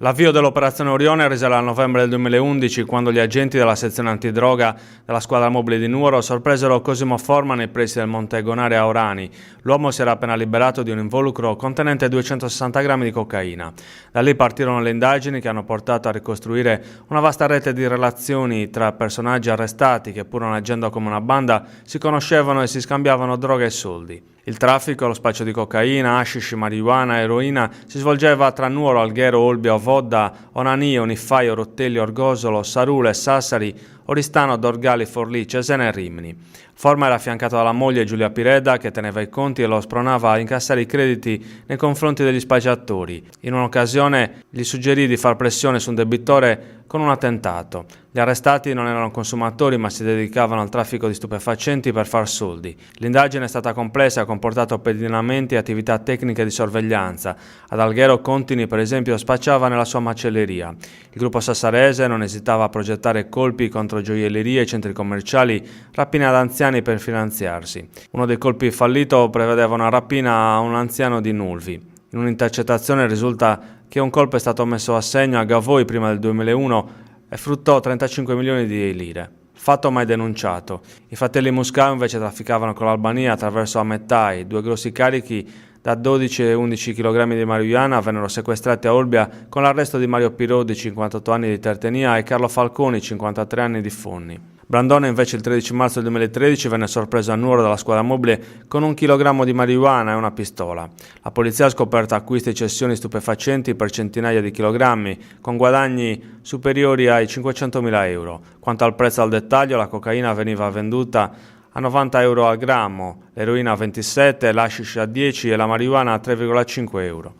L'avvio dell'operazione Orione risale al novembre del 2011, quando gli agenti della sezione antidroga della squadra mobile di Nuoro sorpresero Cosimo Forma nei pressi del Monte Gonare a Orani. L'uomo si era appena liberato di un involucro contenente 260 grammi di cocaina. Da lì partirono le indagini che hanno portato a ricostruire una vasta rete di relazioni tra personaggi arrestati che, pur non agendo come una banda, si conoscevano e si scambiavano droga e soldi. Il traffico, lo spaccio di cocaina, hashish, marijuana, eroina si svolgeva tra Nuoro, Alghero, Olbia, Vodda, Onanì, Onifaio, Rottelli, Orgosolo, Sarule, Sassari, Oristano, Dorgali, Forlì, Cesena e Rimini. Forma era affiancato dalla moglie Giulia Pireda, che teneva i conti e lo spronava a incassare i crediti nei confronti degli spacciatori. In un'occasione gli suggerì di far pressione su un debitore con un attentato. Gli arrestati non erano consumatori, ma si dedicavano al traffico di stupefacenti per far soldi. L'indagine è stata complessa e ha comportato pedinamenti e attività tecniche di sorveglianza. Ad Alghero Contini, per esempio, spacciava nella sua macelleria. Il gruppo sassarese non esitava a progettare colpi contro gioiellerie e centri commerciali, rapine ad anziani per finanziarsi. Uno dei colpi fallito prevedeva una rapina a un anziano di Nulvi. In un'intercettazione risulta che un colpo è stato messo a segno a Gavoi prima del 2001 e fruttò 35 milioni di lire. Fatto mai denunciato. I fratelli Muscao invece trafficavano con l'Albania attraverso Amettai. 2 grossi carichi da 12 e 11 kg di marijuana vennero sequestrati a Olbia con l'arresto di Mario Pirò, 58 anni di Tertenia, e Carlo Falconi, 53 anni di Fonni. Brandone invece il 13 marzo del 2013 venne sorpreso a Nuoro dalla squadra mobile con 1 chilogrammo di marijuana e una pistola. La polizia ha scoperto acquisti e cessioni stupefacenti per centinaia di chilogrammi, con guadagni superiori ai 500.000 euro. Quanto al prezzo al dettaglio, la cocaina veniva venduta a 90 euro al grammo, l'eroina a 27, l'hashish a 10 e la marijuana a 3,5 euro.